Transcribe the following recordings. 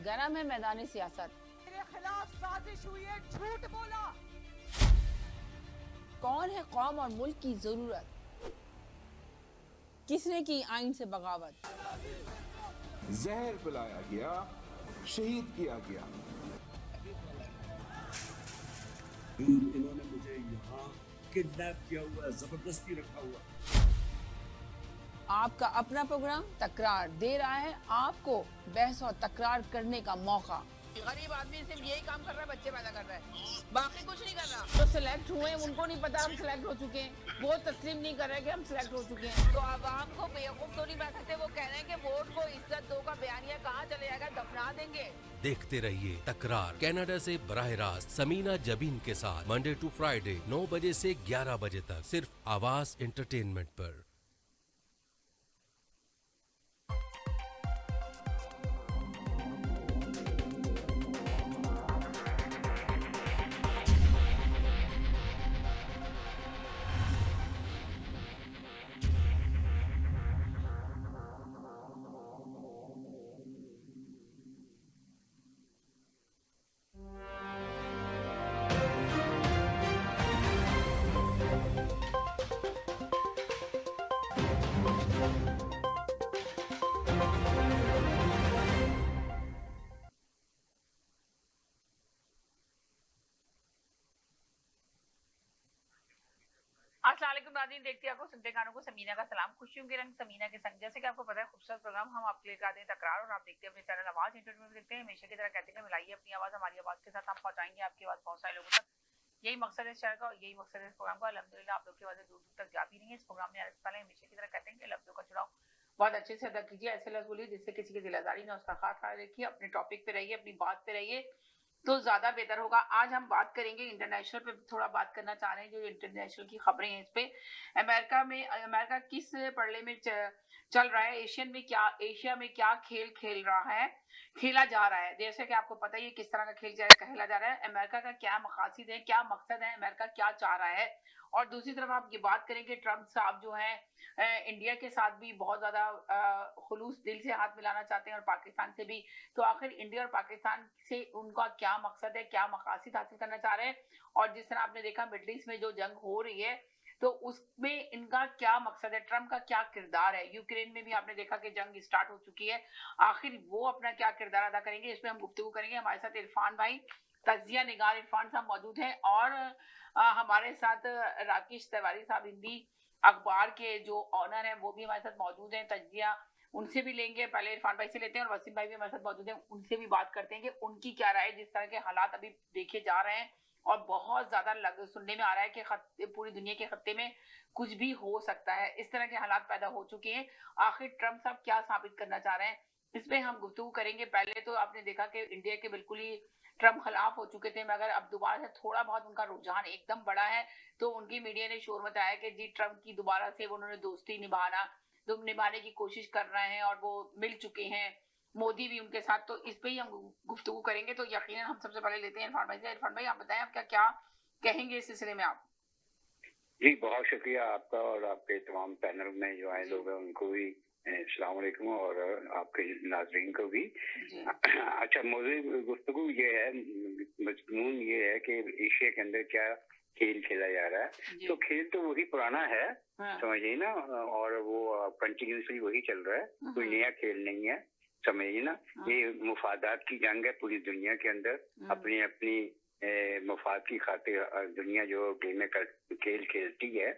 गरम है मैदानी सियासत। मेरे खिलाफ साजिश हुई है, झूठ बोला। कौन है कौम और मुल्क की जरूरत? किसने की आइन से बगावत? जहर पिलाया गया, शहीद किया गया। इन्होंने मुझे यहाँ किडनैप किया हुआ है, जबरदस्ती रखा हुआ है। आपका अपना प्रोग्राम तकरार दे रहा है आपको बहस और तकरार करने का मौका। गरीब आदमी सिर्फ यही काम कर रहा है, बच्चे पैदा कर रहा है, बाकी कुछ नहीं कर रहा। जो सिलेक्ट हुए हैं उनको नहीं पता हम सिलेक्ट हो चुके हैं, वो तस्लीम नहीं कर रहे कि हम सिलेक्ट हो चुके हैं। तो आवाम को बेवकूफ तो नहीं बैठाते, वो कह रहे हैं कि वोट को इज्जत दो का बयानिया कहाँ चले जाएगा, दफना देंगे। देखते रहिए तकरार कनाडा से बराह रास्त समीना जबीन के साथ मंडे टू फ्राइडे 9 बजे से 11 बजे तक सिर्फ आवाज एंटरटेनमेंट पर। अस्सलाम वालेकुम नाज़रीन, देखते आपको सुनते गानों को समीना का सलाम। खुशियों के रंग समीना के संग। जैसे कि आपको पता है खूबसूरत प्रोग्राम हम आपके लिए कराते हैं तकरार, और आप देखते हैं अपने चैनल आवाज इंटरव्यू में। देखते हैं हमेशा की तरह कहते हैं मिलाइए अपनी आवाज हमारी आवाज के साथ, हम पहुंचाएंगे आपकी आवाज बहुत सारे लोगों तक। यही मकसद है इस चैनल का और यही मकसद है इस प्रोग्राम का। अल्हम्दुलिल्लाह आप लोग की आवाज़ें दूर दूर तक जा भी रही है। इस प्रोग्राम में आने से पहले हमेशा की तरह कहते हैं कि लफ्जों का चुनाव बहुत अच्छे से अदा कीजिए, ऐसे लफ्ज बोलिए जिससे किसी की दिल आजारी ना, उसका खास ख्याल रखिए, अपने टॉपिक पे रहिए, अपनी बात पे रहिए तो ज्यादा बेहतर होगा। आज हम बात करेंगे इंटरनेशनल पे, थोड़ा बात करना चाह रहे हैं जो इंटरनेशनल की खबरें हैं इस पे। अमेरिका किस पड़ले में चल रहा है, एशिया में क्या खेल खेला जा रहा है। जैसे कि आपको पता ही है किस तरह का खेल खेला जा रहा है, अमेरिका का क्या मकासद है, क्या मकसद है, अमेरिका क्या चाह रहा है। और दूसरी तरफ आप ये बात करेंगे ट्रम्प साहब जो हैं इंडिया के साथ भी बहुत ज्यादा खुलूस दिल से हाथ मिलाना चाहते हैं और पाकिस्तान से भी। तो आखिर इंडिया और पाकिस्तान से उनका क्या मकसद है, क्या मकासद हासिल करना चाह रहे हैं। और जिस तरह आपने देखा मिडल ईस्ट में जो जंग हो रही है तो उसमें इनका क्या मकसद है, ट्रम्प का क्या किरदार है। यूक्रेन में भी आपने देखा कि जंग स्टार्ट हो चुकी है, आखिर वो अपना क्या किरदार अदा करेंगे, इसमें हम गुफ्तगू करेंगे। हमारे साथ इरफान भाई, तजिया निगार इरफान साहब मौजूद हैं, और हमारे साथ राकेश तिवारी साहब हिंदी अखबार के जो ऑनर हैं वो भी हमारे साथ मौजूद हैं। तजिया उनसे भी लेंगे, पहले इरफान भाई से लेते हैं, और वसीम भाई भी हमारे साथ मौजूद हैं, उनसे भी बात करते हैं कि उनकी क्या राय है। जिस तरह के हालात अभी देखे जा रहे हैं और बहुत ज्यादा सुनने में आ रहा है कि पूरी दुनिया के खत्ते में कुछ भी हो सकता है, इस तरह के हालात पैदा हो चुके हैं। आखिर ट्रम्प साहब क्या साबित करना चाह रहे हैं, इसमें हम गुफ्तगू करेंगे। पहले तो आपने देखा कि इंडिया के बिल्कुल ही ट्रम्प खिलाफ हो चुके थे, मगर अब दोबारा से थोड़ा बहुत उनका रुझान एकदम बड़ा है। तो उनकी मीडिया ने शोर मचाया कि जी ट्रम्प की दोबारा से उन्होंने दोस्ती निभाने की कोशिश कर रहे हैं और वो मिल चुके हैं, मोदी भी उनके साथ। तो इस पे ही हम गुफ्तगू करेंगे। तो यकीनन हम सबसे पहले लेते हैं इरफान भाई से। इरफान भाई आप बताएं आप क्या कहेंगे इस सिलसिले में आप। जी बहुत शुक्रिया आपका और आपके तमाम पैनल में जो आए लोग हैं उनको भी अस्सलाम वालेकुम, और आपके नाज़रीन को भी। अच्छा, मौजूद गुफ्तगू ये है, मजमून ये है कि एशिया के अंदर क्या खेल खेला जा रहा है। तो खेल तो वही पुराना है, समझिए ना, और वो कंटिन्यूसली वही चल रहा है, कोई नया खेल नहीं है, समझिए ना। ये मुफादात की जंग है पूरी दुनिया के अंदर, अपनी अपनी मफाद की खातिर दुनिया जो गेम खेल खेलती है।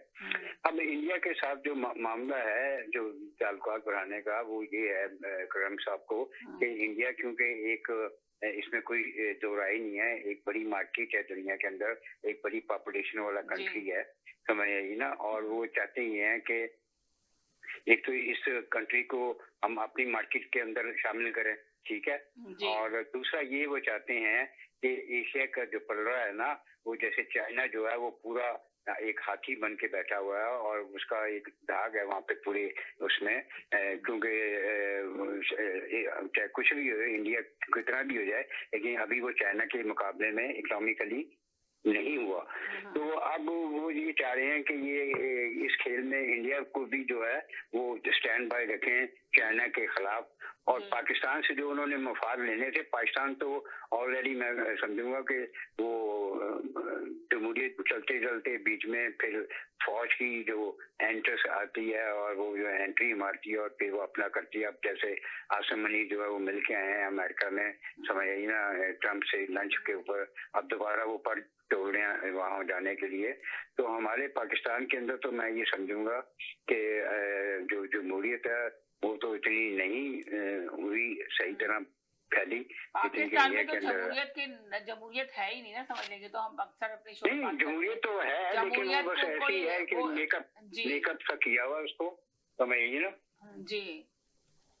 अब इंडिया के साथ जो मामला है, जो ताल्लुकात बढ़ाने का, वो ये है करम साहब को कि इंडिया क्योंकि एक इसमें कोई दो राय नहीं है, एक बड़ी मार्केट है दुनिया के अंदर, एक बड़ी पॉपुलेशन वाला कंट्री है, समझिए ना। और वो चाहते ही हैं कि एक तो इस कंट्री को हम अपनी मार्केट के अंदर शामिल करें, ठीक है, और दूसरा ये वो चाहते हैं कि एशिया का जो पलड़ा है ना, वो जैसे चाइना जो है वो पूरा एक हाथी बन के बैठा हुआ है और उसका एक दाग है वहाँ पे पूरे उसमें, क्योंकि चाहे कुछ भी हो, इंडिया कितना भी हो जाए, लेकिन अभी वो चाइना के मुकाबले में इकोनॉमिकली नहीं हुआ। तो अब वो ये चाह रहे हैं कि ये इस खेल में इंडिया को भी जो है वो स्टैंड बाय रखें चाइना के खिलाफ, और पाकिस्तान से जो उन्होंने मफाद लेने थे, पाकिस्तान तो ऑलरेडी मैं समझूंगा कि वो जमहूरियत चलते चलते बीच में फिर फौज की जो एंट्रेंस आती है और वो जो एंट्री मारती है और फिर वो अपना करती है। अब जैसे आसिम मनी जो है वो मिल के आए हैं अमेरिका में, समझ आई ना, ट्रम्प से लंच के ऊपर, अब दोबारा वो पर तोड़ रहे हैं वहाँ जाने के लिए। तो हमारे पाकिस्तान के अंदर तो मैं ये समझूंगा कि जो जमहूरियत है वो तो इतनी नहीं हुई सही तरह फैली। पाकिस्तान में तो जमहूरियत है ही नहीं ना, समझ लेंगे तो हम अक्सर अपने शो में नहीं, जमहूरियत तो है लेकिन वो बस ऐसी है कि मेकअप सा किया हुआ उसको, समझिए ना जी।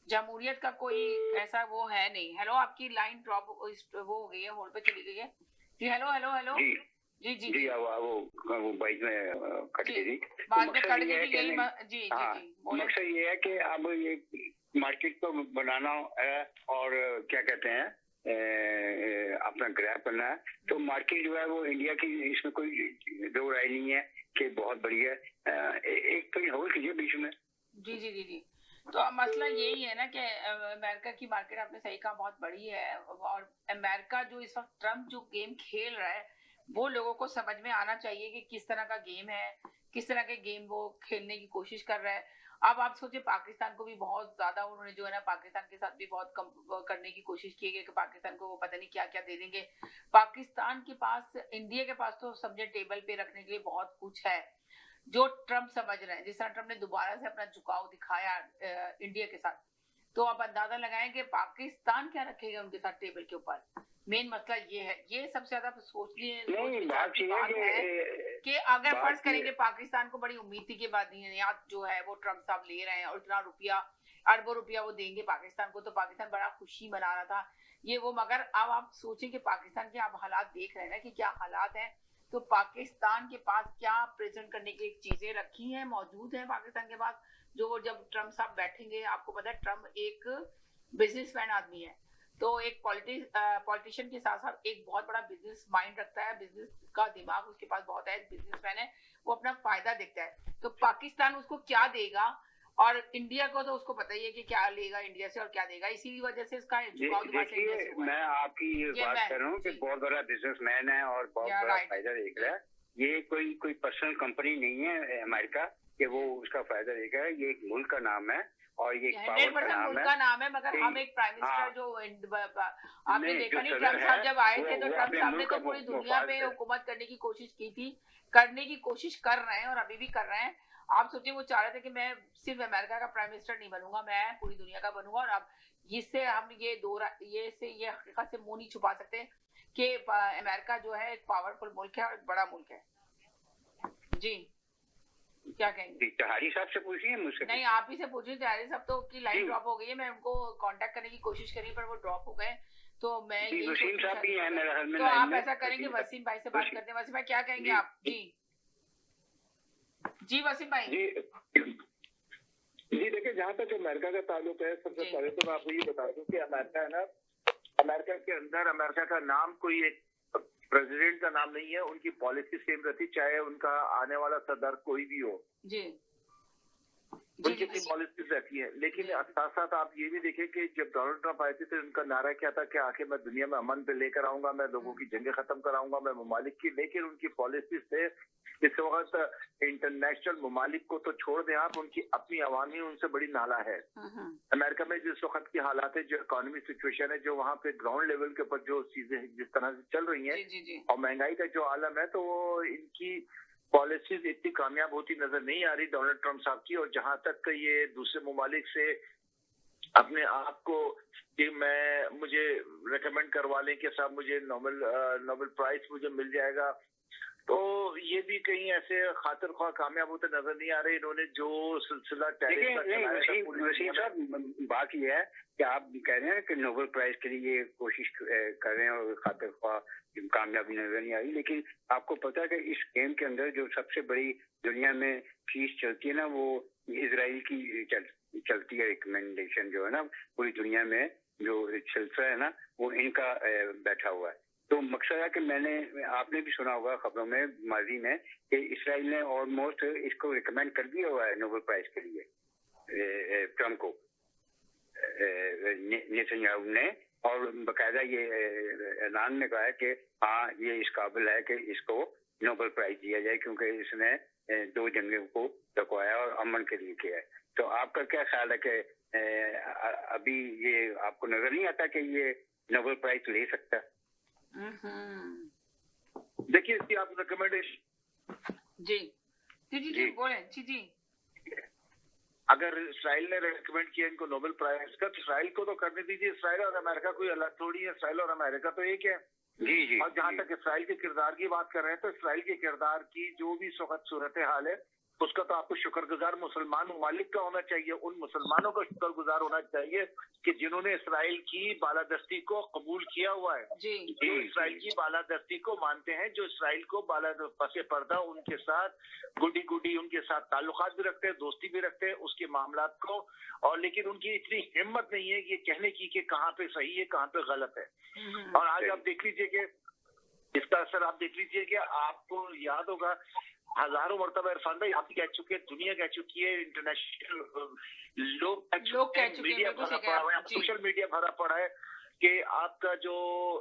जमहूरियत का कोई ऐसा वो है नहीं। हेलो, आपकी लाइन ड्रॉप वो हो गई है, होल्ड पे चली गई है जी। हेलो हेलो हेलो जी जी जी जी, वो बाइक में कट गई थी, बाद में कट गई थी। जी जी जी, मकसद ये है कि अब ये मार्केट को बनाना है और क्या कहते हैं अपना ग्रैब करना है। तो मार्केट जो है वो इंडिया की, इसमें कोई दो राय नहीं है कि बहुत बढ़िया है, एक तो होल्ड कीजिए बीच में। जी जी जी जी, तो मसला यही है ना कि अमेरिका की मार्केट, आपने सही कहा, बहुत बड़ी है। और अमेरिका जो इस वक्त ट्रम्प जो गेम खेल रहा है वो लोगों को समझ में आना चाहिए कि किस तरह का गेम है, किस तरह के गेम वो खेलने की कोशिश कर रहा है। अब आप सोचिए, पाकिस्तान को भी बहुत ज्यादा उन्होंने जो है ना, पाकिस्तान के साथ भी बहुत कम करने की कोशिश की है कि पाकिस्तान को वो पता नहीं क्या क्या दे देंगे। पाकिस्तान के पास, इंडिया के पास तो समझे टेबल पे रखने के लिए बहुत कुछ है जो ट्रम्प समझ रहे हैं। जिस तरह ट्रम्प ने दोबारा से अपना झुकाव दिखाया इंडिया के साथ, तो आप अंदाजा लगाएं कि पाकिस्तान क्या रखेगा उनके साथ टेबल के ऊपर। मेन मसला ये है, ये सबसे ज्यादा सोचने बात है कि अगर फर्ज करेंगे पाकिस्तान को बड़ी उम्मीद थी कि बादनियात जो है वो ट्रम्प साहब ले रहे हैं और इतना रुपया, अरबों रुपया वो देंगे पाकिस्तान को, तो पाकिस्तान बड़ा खुशी मना रहा था ये वो। मगर अब आप सोचें कि पाकिस्तान के आप हालात देख रहे हैं ना कि क्या हालात हैं, तो पाकिस्तान के पास क्या प्रेजेंट करने की चीजें रखी हैं, मौजूद हैं पाकिस्तान के पास, जो जब ट्रम्प साहब बैठेंगे, आपको पता है ट्रम्प एक बिजनेसमैन आदमी है, तो एक पॉलिटिशियन के साथ साथ एक बहुत बड़ा बिजनेस माइंड रखता है, बिजनेस का दिमाग उसके पास बहुत है, बिजनेसमैन है, वो अपना फायदा देखता है। तो पाकिस्तान उसको क्या देगा, और इंडिया को तो उसको पता ही है कि क्या लेगा इंडिया से और क्या देगा, इसी वजह से इसका देखिए मैं आपकी बात कर रहा हूँ कि बहुत बड़ा बिजनेसमैन है और बहुत बड़ा फायदा देख रहा है। ये कोई पर्सनल कंपनी नहीं है अमेरिका कि वो उसका फायदा देख रहा है, ये एक मुल्क का नाम है और ये 100% का नाम है। मगर हम एक प्राइम मिनिस्टर जो आपने देखा नहीं, ट्रम्प साहब जब आए थे तो ट्रम्प साहब ने तो पूरी दुनिया पे हुकूमत करने की कोशिश की थी, करने की कोशिश कर रहे हैं और अभी भी कर रहे हैं। आप सोचिए, वो चाह रहे थे कि मैं सिर्फ अमेरिका का प्राइम मिनिस्टर नहीं बनूंगा, मैं पूरी दुनिया का बनूंगा। और अब इससे हम ये हकीकत से मुंह नहीं छुपा सकते कि अमेरिका जो है एक पावरफुल मुल्क है और एक बड़ा मुल्क है। जी क्या कहेंगे? तहारी साहब से पूछिए, मुझसे नहीं, आप ही से पूछिए। तहारी साहब तो की लाइन ड्रॉप हो गई है, मैं उनको कांटेक्ट करने की कोशिश करी पर वो ड्रॉप हो गए, तो मैं वसीम साहब भी हैं मेरे हाल में। तो आप ऐसा करेंगे, वसीम भाई से बात करते हैं। वसीम भाई क्या कहेंगे आप? जी वसीम भाई। जी देखिए, जहाँ तक अमेरिका का ताल्लुक है, सबसे पहले तो मैं आपको ये बता दूं कि अमेरिका है ना, अमेरिका के अंदर अमेरिका का नाम कोई एक प्रेसिडेंट का नाम नहीं है, उनकी पॉलिसी सेम रहती, चाहे उनका आने वाला सदर कोई भी हो जी, उनकी अपनी पॉलिसीज रहती है। लेकिन साथ साथ आप ये भी देखें कि जब डोनाल्ड ट्रंप आए थे तो उनका नारा क्या था कि आखिर मैं दुनिया में अमन पे लेकर आऊंगा, मैं लोगों की जंगें खत्म कराऊंगा, मैं ममालिक की। लेकिन उनकी पॉलिसी से इस वक्त इंटरनेशनल ममालिक को तो छोड़ दें आप, उनकी अपनी आवामी उनसे बड़ी नाला है। अमेरिका में जिस वक्त की हालात है, जो इकोनॉमिक सिचुएशन है, जो वहाँ पे ग्राउंड लेवल के ऊपर जो चीजें जिस तरह से चल रही हैं और महंगाई का जो आलम है, तो वो इनकी पॉलिसीज इतनी कामयाब होती नजर नहीं आ रही डोनाल्ड ट्रंप साहब की। और जहां तक ये दूसरे ममालिक से अपने आप को कि मुझे रेकमेंड करवा लें कि साहब मुझे नोबेल प्राइज मुझे मिल जाएगा, तो ये भी कहीं ऐसे खातिर ख्वाह कामयाब होते नजर नहीं आ रहे। इन्होंने जो सिलसिला वसीम साहब, बात यह है कि आप कह रहे हैं कि नोबेल प्राइज के लिए कोशिश कर रहे हैं और खातिर ख्वाह कामयाबी नजर नहीं आई, लेकिन आपको पता है कि इस गेम के अंदर जो सबसे बड़ी दुनिया में फीस चलती है ना, वो इजराइल की चलती है। रिकमेंडेशन जो है ना, पूरी दुनिया में जो सिलसिला है ना, वो इनका बैठा हुआ है। तो मकसद है कि आपने भी सुना होगा खबरों में माजी में कि इसराइल ने ऑलमोस्ट इसको रिकमेंड कर दिया हुआ है नोबेल प्राइज के लिए ट्रम्प को। नेतन्याहू ने, और बकायदा ये ऐलान में कहा है कि हाँ ये इस काबिल है कि इसको नोबेल प्राइज दिया जाए क्योंकि इसने 2 जंगों को रुकवाया और अमन के लिए किया है। तो आपका क्या ख्याल है कि अभी ये आपको नजर नहीं आता कि ये नोबेल प्राइज ले सकता? देखिए इसकी आप रिकमेंडेशन जी बोले जी। अगर इसराइल ने रेकमेंड किया इनको नोबेल प्राइज का, तो इसराइल को तो करने दीजिए। इसराइल और अमेरिका कोई अलग थोड़ी है, इसराइल और अमेरिका तो एक है। जी। और जहाँ तक इसराइल के किरदार की बात कर रहे हैं, तो इसराइल के किरदार की जो भी इस वक्त सूरत हाल है, उसका तो आपको शुक्रगुजार मुसलमान ममालिक का होना चाहिए। उन मुसलमानों का शुक्रगुजार होना चाहिए कि जिन्होंने इसराइल की बालादस्ती को कबूल किया हुआ है, जो इसराइल की बालादस्ती को मानते हैं, जो इसराइल को पसे पर्दा उनके साथ गुडी उनके साथ ताल्लुकात भी रखते हैं, दोस्ती भी रखते हैं उसके मामलात को। और लेकिन उनकी इतनी हिम्मत नहीं है ये कहने की कि कहाँ पे सही है कहाँ पे गलत है। और आज आप देख लीजिए कि इसका असर आप देख लीजिए कि आपको याद होगा हजारों मरतबा इरफान भाई आप कह चुके हैं, दुनिया कह चुकी है, इंटरनेशनल लोग कह चुके हैं, मीडिया भरा पड़ा है, सोशल मीडिया भरा पड़ा है कि आपका जो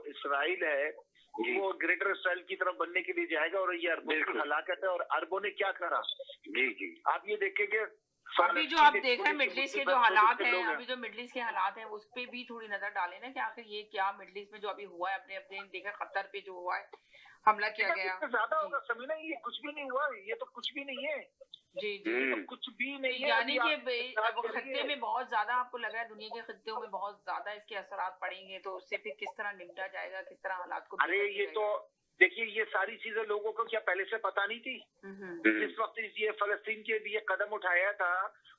इसराइल है वो ग्रेटर इसराइल की तरफ बनने के लिए जाएगा और ये अरबों की हलाकत है। और अरबों ने क्या करा? जी आप ये देखेंगे अभी जो आप देख रहे हैं मिडल ईस्ट के जो हालात हैं, अभी जो मिडल ईस्ट के हालात हैं उस पे भी थोड़ी नजर डालें ना कि आखिर ये क्या मिडल ईस्ट में जो अभी हुआ है, अपने देखा कतर पे जो हुआ है हमला किया गया, ज्यादा होगा समीना, ये कुछ भी नहीं हुआ, ये तो कुछ भी नहीं है। जी तो कुछ भी नहीं है। यानी कि खत्ते में बहुत ज्यादा आपको लग रहा है, दुनिया के खत्तों में बहुत ज्यादा इसके असरात पड़ेंगे, तो उससे फिर किस तरह निपटा जाएगा, किस तरह हालात को? अरे ये तो देखिए ये सारी चीजें लोगों को क्या पहले से पता नहीं थी? जिस वक्त ये फलस्तीन के लिए कदम उठाया था,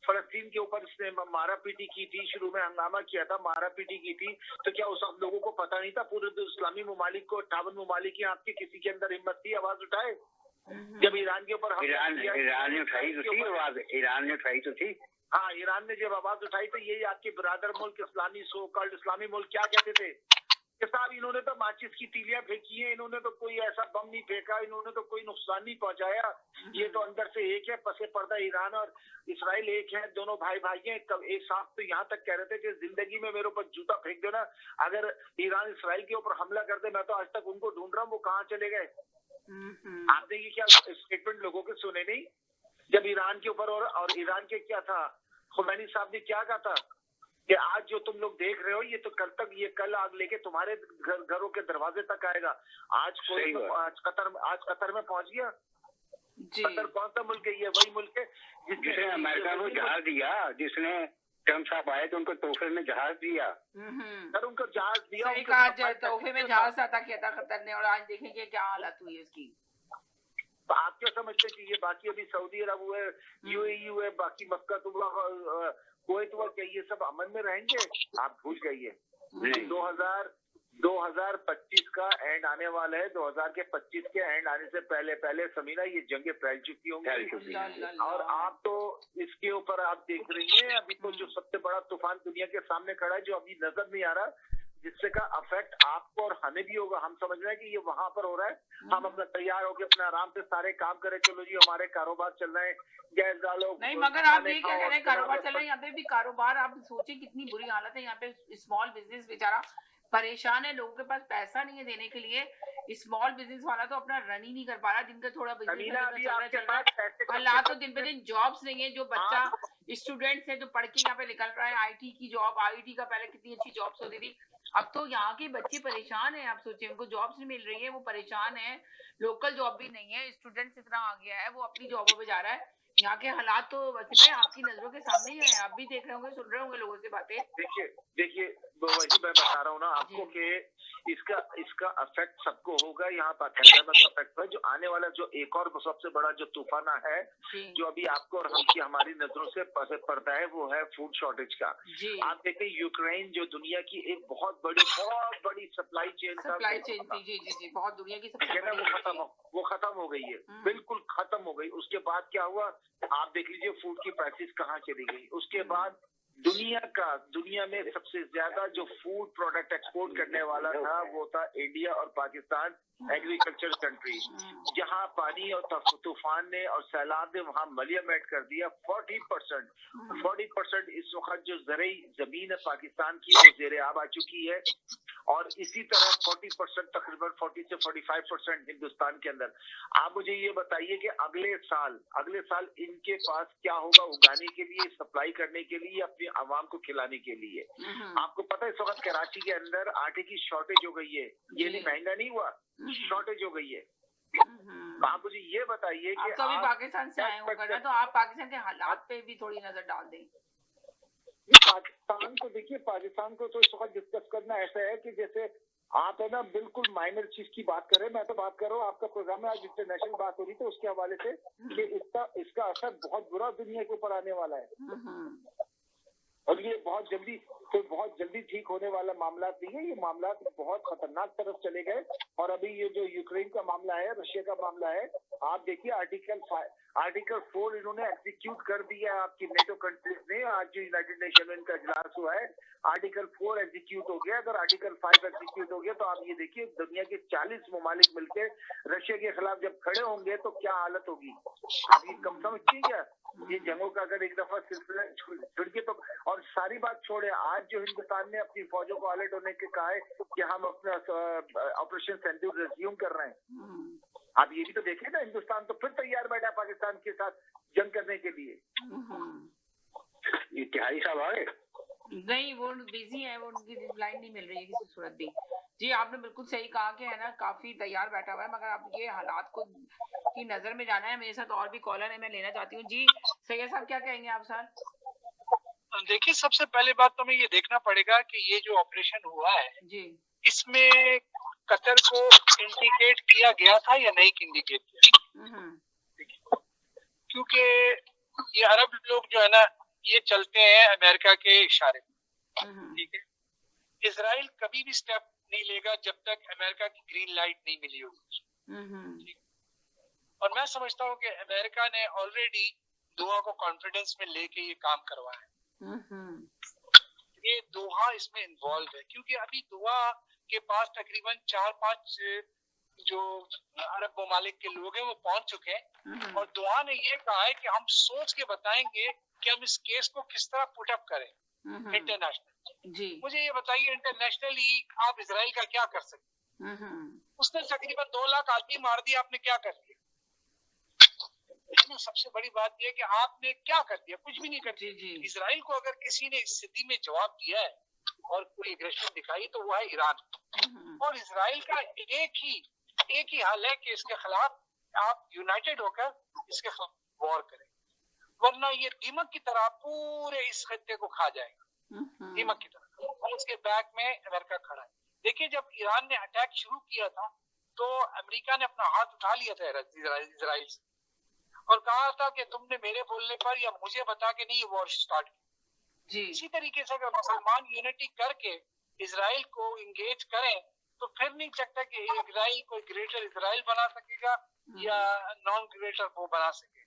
फलस्तीन के ऊपर इसने मारा पीटी की थी, शुरू में हंगामा किया था, मारा पीटी की थी, तो क्या उस वक्त लोगों को पता नहीं था? पूरे इस्लामी ममालिक को 58 ममालिक आपके किसी के अंदर हिम्मत थी आवाज उठाए? जब ईरान के ऊपर ईरान ने उठाई तो थी आवाज, ईरान ने उठाई तो थी। हाँ, ईरान ने जब आवाज उठाई तो यही आपके बिरादर मुल्क इस्लामी सो कॉल्ड इस्लामी मुल्क क्या कहते थे कि साहब इन्होंने तो माचिस की तीलियां फेंकी है, इन्होंने तो कोई ऐसा बम नहीं फेंका, इन्होंने तो कोई नुकसान नहीं पहुंचाया, ये तो अंदर से एक है, पसे पर्दा ईरान और इसराइल एक है, दोनों भाई हैं। एक साथ तो यहाँ तक कह रहे थे कि जिंदगी में मेरे ऊपर जूता फेंक देना, अगर ईरान इसराइल के ऊपर हमला करते मैं तो आज तक उनको ढूंढ रहा हूँ वो कहाँ चले गए। आपने ये क्या स्टेटमेंट लोगों के सुने नहीं? जब ईरान के ऊपर और ईरान के क्या था, खुमैनी साहब ने क्या कहा था कि आज जो तुम लोग देख रहे हो ये तो कल आग लेके तुम्हारे घरों के दरवाजे तक आएगा। आज कोई आज कतर में पहुंच गया। कतर कौन सा मुल्क है? ये वही मुल्क है जिसने अमेरिका को जहाज दिया, जिसने ट्रम्प साहब आए तो उनको तोहफे में जहाज दिया। सर उनको जहाज दिया, तोहफे में जहाज अता किया था कतर ने, और आज देखेंगे क्या हालत हुई है इसकी। तो आप क्या समझते हैं कि ये बाकी अभी सऊदी अरब हुए, यूएई हुए, बाकी मक्का तुबला कुवैत हुआ, क्या ये सब अमन में रहेंगे? आप भूल जाइए। 2025 का एंड आने वाला है, 2025 के एंड आने से पहले समीना ये जंगें फैल चुकी होंगी। और आप तो इसके ऊपर आप देख रही हैं अभी तो जो सबसे बड़ा तूफान दुनिया के सामने खड़ा है, जो अभी नजर नहीं आ रहा, जिससे का अफेक्ट आपको और हमें भी होगा। हम समझ रहे हैं कि ये वहां पर हो रहा है, हम अपना तैयार होकर अपने आराम से सारे काम करें, चलो जी हमारे कारोबार चल रहे हैं, गैस डालो। नहीं मगर आप ये क्या कह रहे हैं, कारोबार चल रहे हैं, यहाँ पे भी कारोबार, आप सोचिए कितनी बुरी हालत है यहाँ पे। स्मॉल बिजनेस बेचारा परेशान है, लोगों के पास पैसा नहीं है देने के लिए। स्मॉल बिजनेस वाला तो अपना रन ही नहीं कर पा रहा, जिनका थोड़ा बिजनेस चल रहा है, हालात तो दिन पे दिन जॉब्स नहीं है। जो बच्चा स्टूडेंट्स है जो पढ़ के यहाँ पे निकल रहा है, आईटी की जॉब, आईटी का पहले कितनी अच्छी जॉब्स होती थी, अब तो यहाँ के बच्चे परेशान है। आप सोचिए उनको जॉब्स नहीं मिल रही है, वो परेशान है, लोकल जॉब भी नहीं है, स्टूडेंट्स इतना आ गया है, वो अपनी जॉबों पे जा रहा है। यहाँ के हालात तो वैसे आपकी नजरों के सामने ही है, आप भी देख रहे होंगे, सुन रहे होंगे लोगों से बातें। देखिए वही मैं बता रहा हूँ ना आपको कि इसका अफेक्ट सबको होगा। यहाँ पाकिस्तान में अफेक्ट है। जो आने वाला जो एक और सबसे बड़ा जो तूफान है, जो अभी आपको और हमारी नजरों से पड़ता है, वो है फूड शॉर्टेज का। आप देखें यूक्रेन जो दुनिया की एक बहुत बड़ी सप्लाई चेन थी, जी बहुत दुनिया की सबसे बड़ी, वो खत्म हो गई है, बिल्कुल खत्म हो गई। उसके बाद क्या हुआ आप देख लीजिए, फूड की प्राइसेस कहाँ चली गई। उसके बाद दुनिया में सबसे ज्यादा जो फूड प्रोडक्ट एक्सपोर्ट करने वाला था वो था इंडिया और पाकिस्तान, एग्रीकल्चर कंट्री, जहां पानी और तूफान ने और सैलाब ने वहां मलियम ऐड कर दिया। 40% इस वक्त जो ज़रई जमीन है पाकिस्तान की वो ज़ेरे आब आ चुकी है, और इसी तरह 40% तकरीबन 40 से 45% हिंदुस्तान के अंदर। आप मुझे ये बताइए कि अगले साल इनके पास क्या होगा उगाने के लिए, सप्लाई करने के लिए, अपनी आवाम को खिलाने के लिए। आपको पता है इस वक्त कराची के अंदर आटे की शॉर्टेज हो गई है। ये नहीं महंगा नहीं हुआ, शॉर्टेज हो गई है। आप मुझे ये बताइए कि तो अभी पाकिस्तान से आए होगा ना, तो आप पाकिस्तान के हालात पे भी थोड़ी नजर डाल दें। पाकिस्तान को देखिए, पाकिस्तान को तो इस वक्त डिस्कस करना ऐसा है कि जैसे आप है ना बिल्कुल माइनर चीज की बात कर रहे हैं। मैं तो बात कर रहा हूँ, आपका प्रोग्राम में आज इंटरनेशनल बात हो रही तो उसके हवाले से कि इसका असर बहुत बुरा दुनिया के ऊपर आने वाला है, और ये बहुत जल्दी ठीक होने वाला मामला नहीं है। ये मामला बहुत खतरनाक तरफ चले गए, और अभी ये जो यूक्रेन का मामला है, रशिया का मामला है, आप देखिए आर्टिकल 4 इन्होंने एग्जीक्यूट कर दिया है आपकी नेटो कंट्रीज ने। आज जो यूनाइटेड नेशन में इनका इजलास हुआ है, आर्टिकल 4 एग्जीक्यूट हो गया। अगर आर्टिकल 5 एग्जीक्यूट हो गया तो आप ये देखिए दुनिया के 40 ममालिक मिलकर रशिया के खिलाफ जब खड़े होंगे तो क्या हालत होगी। आप ये कम समझती क्या? ये जंगों का अगर एक दफा सिलसिला छुड़ के तो, और सारी बात छोड़े, आज जो हिंदुस्तान ने अपनी फौजों को अलर्ट होने के कहा है कि हम अपना ऑपरेशन सिंदूर रिज्यूम कर रहे हैं। आप ये भी तो देखें ना, हिंदुस्तान तो फिर तैयार बैठा पाकिस्तान के साथ जंग करने के लिए। इत्तेहादी साहब आ गए? नहीं, वो बिजी है, वो उनकी लाइन नहीं मिल रही है किसी सूरत भी। जी आपने बिल्कुल सही कहा कि है ना, काफी तैयार बैठा हुआ है, मगर अब ये हालात को की नजर में जाना है। मेरे साथ और भी कॉलर है, मैं लेना चाहती हूँ। जी सैयद साहब क्या कहेंगे आप सर? देखिए, सबसे पहले बात तो हमें ये देखना पड़ेगा कि ये जो ऑपरेशन हुआ है जी, इसमें कतर को इंडिकेट किया गया था या नहीं इंडिकेट किया, क्योंकि ये अरब लोग जो है ना ये चलते हैं अमेरिका के इशारे में, ठीक है। इजराइल कभी भी स्टेप नहीं लेगा जब तक अमेरिका की ग्रीन लाइट नहीं मिली होगी। और मैं समझता हूँ कि अमेरिका ने ऑलरेडी दोहा को कॉन्फिडेंस में लेके ये काम करवाया है। ये दोहा इसमें इन्वॉल्व है, क्योंकि अभी दोहा के पास तकरीबन 4-5 जो अरब ममालिक के लोग हैं वो पहुंच चुके हैं, और दोहा ने ये कहा है कि हम सोच के बताएंगे कि हम इस केस को किस तरह पुट अप करें इंटरनेशनल। जी मुझे ये बताइए, इंटरनेशनली आप इजराइल का क्या कर सकते? उसने तकरीबन 2 लाख आदमी मार दिया, आपने क्या कर दिया? सबसे बड़ी बात यह है कि आपने क्या कर दिया? कुछ भी नहीं कर दिया। इजराइल को अगर किसी ने इस स्थिति में जवाब दिया है और कोई एग्रेशन दिखाई तो वो है ईरान। और इजराइल का एक ही हाल है कि इसके खिलाफ आप यूनाइटेड होकर इसके खिलाफ वॉर करें, वरना ये दीमक की तरह पूरे इस खत्ते को खा जाएगा, दीमक की तरह। और उसके बैक में अमेरिका खड़ा है। देखिए, जब ईरान ने अटैक शुरू किया था तो अमेरिका ने अपना हाथ उठा लिया था इजराइल से और कहा था कि तुमने मेरे बोलने पर या मुझे बता के नहीं वॉर स्टार्ट की। इसी तरीके से अगर मुसलमान यूनिटी करके इजराइल को इंगेज करें तो फिर नहीं सकता कि इजराइल को ग्रेटर इजराइल बना सकेगा या नॉन ग्रेटर वो बना सके।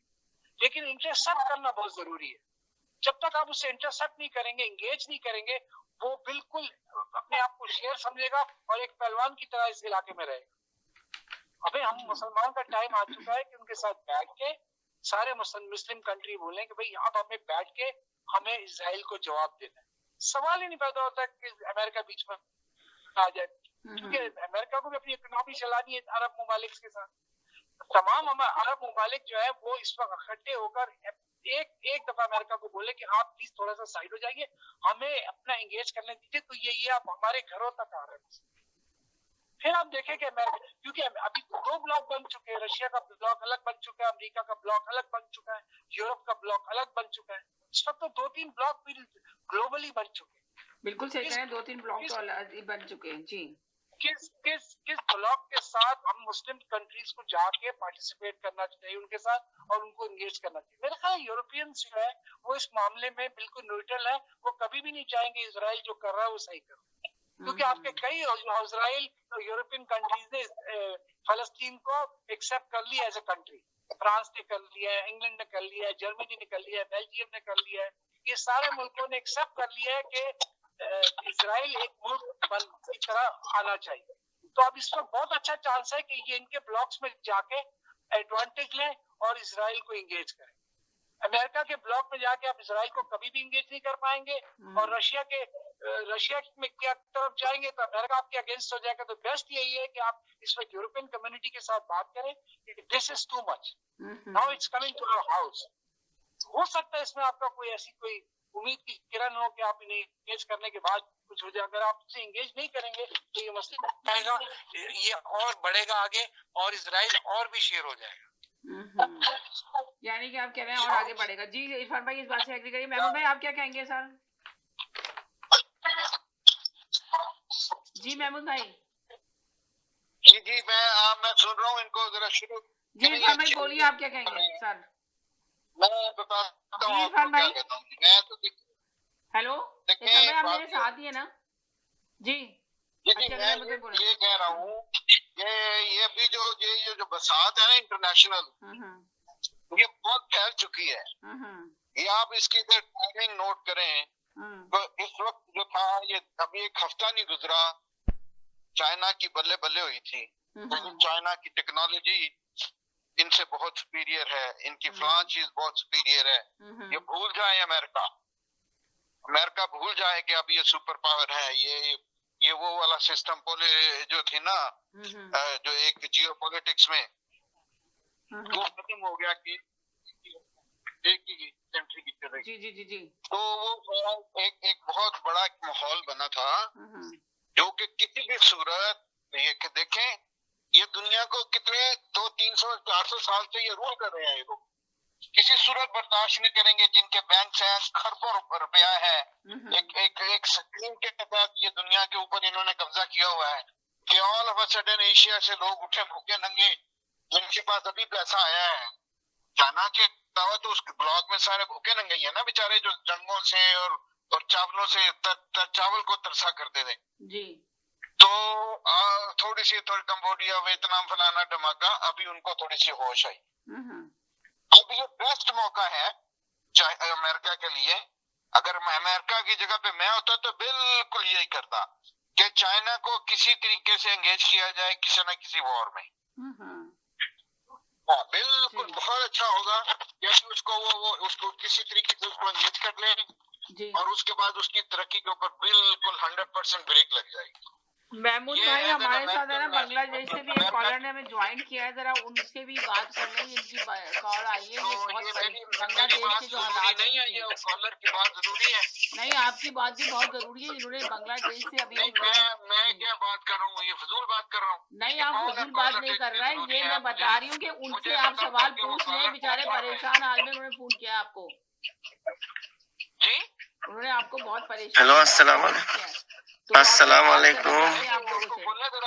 लेकिन इंटरसेप्ट करना बहुत जरूरी है। जब तक आप उससे इंटरसेप्ट नहीं करेंगे, इंगेज नहीं करेंगे, वो बिल्कुल अपने आप को शेर समझेगा और एक पहलवान की तरह इस इलाके में रहेगा। अभी हम मुसलमान का टाइम आ चुका है कि उनके साथ बैठ के सारे मुस्लिम कंट्री बोलें कि भाई आप हमें बैठ के हमें इजराइल को जवाब देना है। सवाल ही नहीं पैदा होता कि अमेरिका बीच में आ जाए, क्योंकि अमेरिका को भी अपनी इकोनॉमी चलानी है अरब ममालिक के साथ। तमाम अरब ममालिक जो है वो इस वक्त इकट्ठे होकर एक दफा अमेरिका को बोले कि आप प्लीज थोड़ा सा साइड हो जाइए, हमें अपना इंगेज करने दीजिए, तो ये आप हमारे घरों तक आ रहे हैं। फिर आप देखें कि अमेरिका, क्योंकि अभी 2 ब्लॉक बन चुके हैं, रशिया का ब्लॉक अलग बन चुका है, अमेरिका का ब्लॉक अलग बन चुका है, यूरोप का ब्लॉक अलग बन चुका है। इस वक्त तो 2-3 ब्लॉक भी ग्लोबली बन चुके हैं। बिल्कुल सही कह रहे हैं, 2-3 ब्लॉक तो अलग ही बन चुके हैं। जी, किस ब्लॉक के साथ हम मुस्लिम कंट्रीज को जाके पार्टिसिपेट करना चाहिए उनके साथ और उनको इंगेज करना चाहिए? मेरे ख्याल यूरोपियंस जो है वो इस मामले में बिल्कुल न्यूट्रल है। वो कभी भी नहीं चाहेंगे इजराइल जो कर रहा है वो सही करो, क्योंकि आपके कई इजराइल यूरोपियन कंट्रीज ने फलस्तीन को एक्सेप्ट कर लिया एज ए कंट्री। फ्रांस ने कर लिया है, इंग्लैंड ने कर लिया है, जर्मनी ने कर लिया है, बेल्जियम ने कर लिया है, ये सारे मुल्कों ने एक्सेप्ट कर लिया है कि इजराइल एक मुल्क की तरह आना चाहिए। तो अब इस पर बहुत अच्छा चांस है कि ये इनके ब्लॉक्स में जाके एडवांटेज लें और इजराइल को इंगेज करें। अमेरिका के ब्लॉक में जाके आप इजराइल को कभी भी इंगेज नहीं कर पाएंगे, और रशिया में क्या तरफ जाएंगे तो अमेरिका आपके अगेंस्ट हो जाएगा। तो बेस्ट यही है कि आप इस वक्त यूरोपियन कम्युनिटी के साथ बात करें कि this is too much, now it's coming to our house. हो सकता है इसमें आपका कोई ऐसी कोई उम्मीद की किरण हो कि आप इन्हें इंगेज करने के बाद कुछ हो जाए। अगर आप इसे इंगेज नहीं करेंगे तो ये मसला आएगा, ये और बढ़ेगा आगे और इजराइल और भी शेयर हो जाएगा। यानी कि आप कह रहे हैं और आगे बढ़ेगा। जी इरफान भाई इस बात से एग्री करिए। महमूद भाई आप क्या कहेंगे सर? जी महमूद भाई। जी मैं सुन रहा हूँ इनको, जरा शुरू। जी इरफान भाई बोलिए, आप क्या कहेंगे सर? मैं बताता हूँ इरफान भाई। मैं तो हेलो इरफान भाई, आप मेरे साथ ही है ना? जी मैं ये कह रहा हूँ ये अभी जो बरसात है ना इंटरनेशनल, ये बहुत फैल चुकी है। ये आप इसकी टाइमिंग नोट करें तो इस वक्त जो था, ये अभी एक हफ्ता नहीं गुजरा, चाइना की बल्ले बल्ले हुई थी। चाइना की टेक्नोलॉजी इनसे बहुत सुपीरियर है, इनकी फलां चीज बहुत सुपीरियर है। ये भूल जाए अमेरिका भूल जाए कि अब ये सुपर पावर है। ये वो वाला सिस्टम जो थी ना, जो एक जियो पॉलिटिक्स में वो खत्म हो गया कि एक ही कंट्री की तरह। जी। तो वो एक बहुत बड़ा माहौल बना था, जो कि किसी भी सूरत ये कि देखें, ये दुनिया को कितने 200-300-400 साल से ये रूल कर रहे हैं। ये लोग किसी सूरत बर्दाश्त नहीं करेंगे। जिनके बैंक हैं खरबों रुपया है, एक स्कीम के तहत ये दुनिया के ऊपर इन्होंने कब्जा किया हुआ है कि all of a sudden Asia से लोग उठे भूखे नंगे, जिनके पास अभी पैसा आया है। चाइना के अलावा तो उस ब्लॉक में सारे भूखे नंगे ही है ना बेचारे, जो जंगों से और चावलों से चावल को तरसा करते थे। जी तो थोड़ी कंबोडिया, वियतनाम, फलाना धमाका, अभी उनको थोड़ी सी होश आई। अब ये बेस्ट मौका है अमेरिका के लिए। अगर अमेरिका की जगह पे मैं होता तो बिल्कुल यही करता कि चाइना को किसी तरीके से एंगेज किया जाए किसी न किसी वॉर में। हाँ बिल्कुल, बहुत अच्छा होगा कि उसको किसी तरीके से उसको एंगेज कर लें और उसके बाद उसकी तरक्की के ऊपर बिल्कुल 100% ब्रेक लग जाएगी। महमूद भाई हमारे साथ है ना, बांग्लादेश से भी एक कॉलर ने हमें ज्वाइन किया है, जरा उनसे भी बात कर लेंगे। इनकी कॉल आई है, ये बहुत बांग्लादेश के जो हालात है। कॉलर की बात जरूरी है। नहीं, आपकी बात भी बहुत जरूरी है। इन्होंने बांग्लादेश से अभी मैं क्या बात कर रहा हूँ, ये फजूल बात कर रहा हूँ। नहीं, आप फजूल बात नहीं कर रहे हैं, ये मैं बता रही हूँ कि उनसे आप सवाल पूछ लें। बेचारे परेशान हाल में उन्होंने फोन किया आपको। जी उन्होंने आपको बहुत परेशान। हेलो अस्सलाम वालेकुम।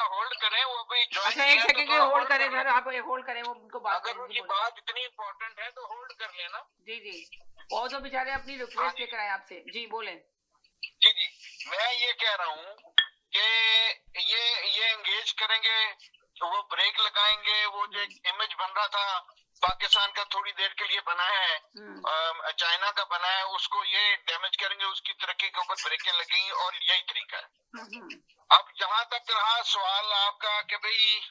होल्ड करें वो भी। अच्छा एक सेकंड के होल्ड करें सर, आप होल्ड करें, वो उनको बात अगर उनकी बात इतनी इम्पोर्टेंट है तो होल्ड कर लेना। जी वो तो बेचारे अपनी रिक्वेस्ट लेकर आए आपसे। जी बोले। जी मैं ये कह रहा हूँ कि ये एंगेज करेंगे तो वो ब्रेक लगाएंगे। वो जो इमेज बन रहा था पाकिस्तान का थोड़ी देर के लिए बना है, चाइना का बना है, उसको ये डैमेज करेंगे, उसकी तरक्की के ऊपर ब्रेकें लगेंगी और यही तरीका है। अब जहां तक रहा सवाल आपका कि भाई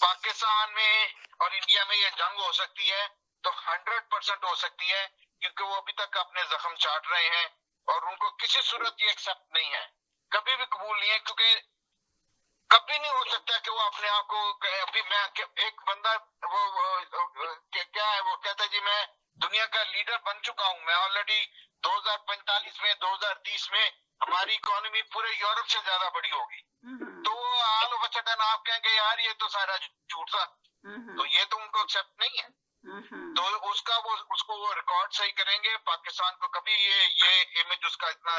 पाकिस्तान में और इंडिया में ये जंग हो सकती है, तो 100% हो सकती है, क्योंकि वो अभी तक अपने जख्म चाट रहे हैं और उनको किसी सूरत ये एक्सेप्ट नहीं है, कभी भी कबूल नहीं है। क्योंकि कभी नहीं हो सकता कि वो अपने आप को अभी मैं एक बंदा क्या है वो कहता है जी मैं दुनिया का लीडर बन चुका हूँ, मैं ऑलरेडी 2045 में 2030 में हमारी इकोनॉमी पूरे यूरोप से ज्यादा बड़ी होगी। तो ऑल ऑफ अ सडन आप कहेंगे यार ये तो सारा झूठ था, तो ये तो उनको एक्सेप्ट नहीं है। तो उसको वो रिकॉर्ड सही करेंगे। पाकिस्तान को कभी ये इमेज उसका इतना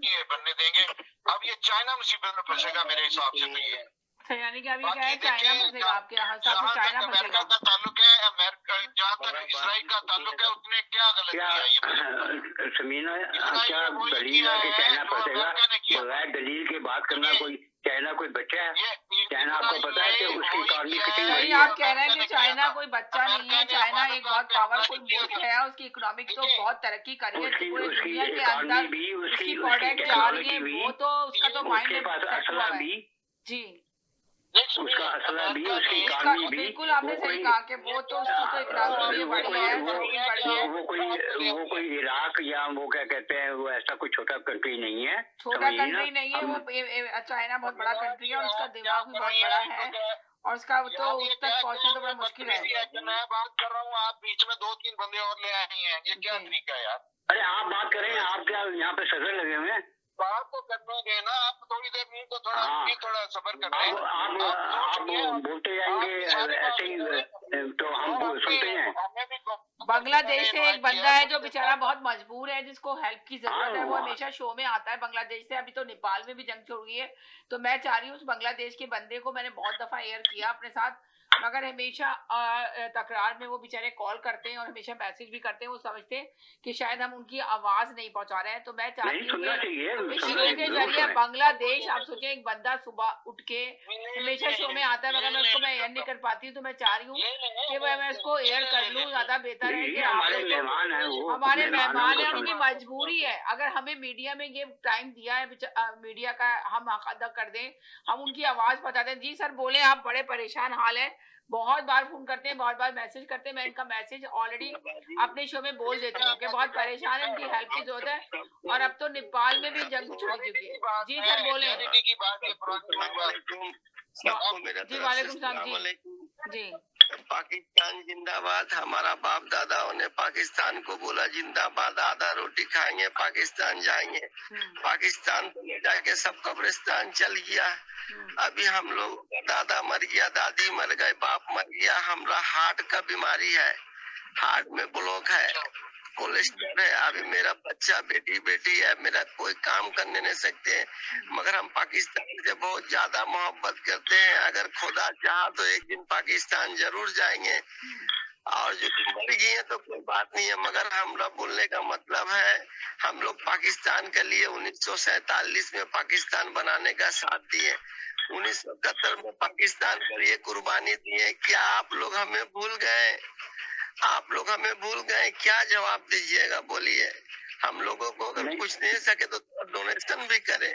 ये बनने देंगे। अब ये चाइना मुसीबत में फंसेगा मेरे हिसाब से। तो ये यानी कि अभी क्या है, चाइना फंसेगा आपके यहाँ से, चाइना फंसेगा। का ताल्लुक है अमेरिका, जहाँ तक इसराइल का ताल्लुक है, उसने क्या गलत किया ये समीना? क्या दलील है कि चाइना फंसेगा? बगैर दलील के बात करना, कोई चाइना कोई बच्चा है? चाइना आपको पता है कि उसकी मार्केटिंग सही वही आप कह रहे हैं कि चाइना कोई बच्चा नहीं है, चाइना एक बहुत पावरफुल मुल्क है, उसकी इकोनॉमिक तो बहुत तरक्की करी है, पूरे दुनिया के अंदर उसकी प्रोडक्ट जा रही है, वो तो उसका तो माइंड सेट हुआ है जी। उसका असला भी, उसकी इकानमी भी, बिल्कुल आपने सही कहा कि वो तो उसकी तो इकोनॉमी भी बड़ी है, तरक्की बड़ी है। वो कोई इराक या वो क्या कहते हैं, वो ऐसा कोई छोटा कंट्री नहीं है, छोटा कंट्री नहीं है वो, चाइना बहुत बड़ा कंट्री है और उसका दिमाग भी बहुत बड़ा है और उसका तो उस तक पहुंचना तो बड़ा मुश्किल है। मैं बात कर रहा हूँ, आप बीच में 2-3 बंदे और ले आए हैं, ये क्या तरीका है यार? अरे आप बात करें, आप क्या यहाँ पे सजर लगे हुए हैं? बात तो करने गए ना, आप थोड़ी देर मुंह को थोड़ा सबर कर रहे हैं। आप बोलते जाएंगे ऐसे ही तो हम सुनते हैं। बांग्लादेश से एक बंदा है जो बेचारा बहुत मजबूर है, जिसको हेल्प की जरूरत है, वो हमेशा शो में आता है बांग्लादेश से। अभी तो नेपाल में भी जंग छोड़ गई है, तो मैं चाह रही हूँ उस बांग्लादेश के बंदे को, मैंने बहुत दफा एयर किया अपने साथ, मगर हमेशा तकरार में वो बेचारे कॉल करते हैं और हमेशा मैसेज भी करते हैं, वो समझते हैं कि शायद हम उनकी आवाज नहीं पहुंचा रहे हैं। तो मैं चाहती हूँ कि इस शो के जरिए बांग्लादेश, आप सोचें एक बंदा सुबह उठ के हमेशा शो में आता है, मगर मैं उसको मैं एयर नहीं कर पाती हूँ, तो मैं चाह रही हूँ कि मैं उसको एयर कर लूँ, ज्यादा बेहतर है कि हमारे मेहमान है, हमारे मेहमान है, उनकी मजबूरी है। अगर हमें मीडिया में ये टाइम दिया है, मीडिया का हम हक अदा कर दें, हम उनकी आवाज बता दें। जी सर बोले, आप बड़े परेशान हाल है, बहुत बार फोन करते हैं, बहुत बार मैसेज करते हैं, मैं इनका मैसेज ऑलरेडी अपने शो में बोल देती हूँ कि बहुत परेशान है, इनकी हेल्प की जरूरत है, और अब तो नेपाल में भी जंग छोड़ चुकी है। जी सर बोले। जी वालेकुम सलाम जी। पाकिस्तान जिंदाबाद। हमारा बाप दादाओं ने पाकिस्तान को बोला जिंदाबाद, आधा रोटी खाएंगे पाकिस्तान जाएंगे। पाकिस्तान तो ले जाके सब कब्रिस्तान चल गया। अभी हम लोग दादा मर गया, दादी मर गए, बाप मर गया। हमरा हार्ट का बीमारी है, हार्ट में ब्लॉक है, कोलेस्ट्रॉल है। अभी मेरा बच्चा बेटी है, मेरा कोई काम करने नहीं सकते, मगर हम पाकिस्तान से बहुत ज्यादा मोहब्बत करते हैं। अगर खुदा चाहा तो एक दिन पाकिस्तान जरूर जाएंगे, और जो मर गई है तो कोई बात नहीं है, मगर हमरा बोलने का मतलब है हम लोग पाकिस्तान के लिए 1947 में पाकिस्तान बनाने का साथ दिए, 1971 में पाकिस्तान के लिए कुर्बानी दिए। क्या आप लोग हमें भूल गए? आप लोग हमें भूल गए? क्या जवाब दीजिएगा, बोलिए। हम लोगों को अगर कुछ नहीं सके तो डोनेशन भी करें,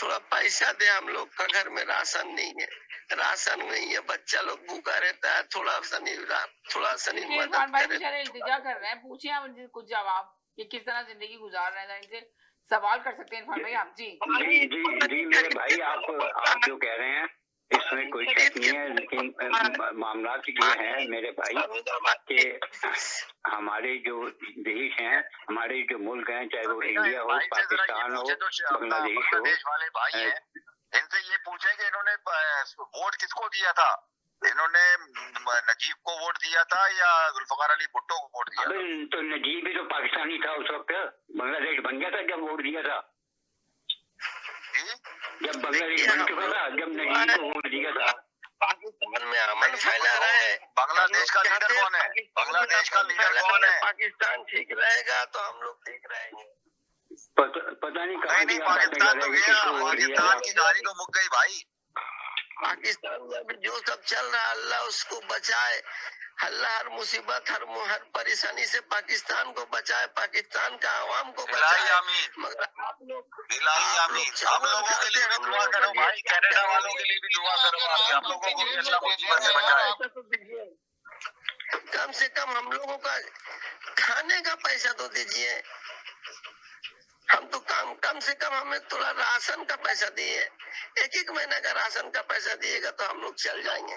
थोड़ा पैसा दे। हम लोग का घर में राशन नहीं है, राशन नहीं है, बच्चा लोग भूखा रहता है, थोड़ा सा मदद करें। इंतजार कर रहे हैं, पूछिए आप कुछ जवाब कि किस तरह जिंदगी गुजार रहे हैं, इनसे सवाल कर सकते हैं इरफान भाई आप। जी मेरे भाई, आप जो कह रहे हैं इसमें कोई शक नहीं है, लेकिन मामला ये है मेरे भाई कि हमारे जो देश हैं, हमारे जो मुल्क हैं, चाहे वो इंडिया हो, पाकिस्तान हो, बांग्लादेश हो, वाले भाई हैं, इनसे ये पूछे कि इन्होंने वोट किसको दिया था? इन्होंने नजीब को वोट दिया था या जुल्फकार अली भुट्टो को वोट दिया? तो नजीब भी तो पाकिस्तानी था उस वक्त, बांग्लादेश बन गया था जब वोट दिया था, जब बांग्लादेश बन चुका था, जब नजीब को वोट दिया था। पाकिस्तान में अमन फैला रहा है। बांग्लादेश का लीडर कौन है? बांग्लादेश का लीडर कौन है? पाकिस्तान ठीक रहेगा तो हम लोग ठीक रहेंगे। पता नहीं नहीं, पाकिस्तान तो गया, पाकिस्तान की गाड़ी तो मुक गई भाई। पाकिस्तान में अभी जो सब चल रहा है, अल्लाह उसको बचाए, अल्लाह हर मुसीबत हर परेशानी से पाकिस्तान को बचाए, पाकिस्तान का आवाम को बचाए। मगर आप लोग हम लोगों के लिए भी दुआ करो भाई, कनाडा वालों के लिए भी दुआ करो, हम लोगों को भी अल्लाह मुसीबत से बचाए। कम से कम हम लोगों का खाने का पैसा तो दीजिए। हम तो कम से कम हमें थोड़ा राशन का पैसा दिए, एक महीना का राशन का पैसा दिएगा तो हम लोग चल जाएंगे।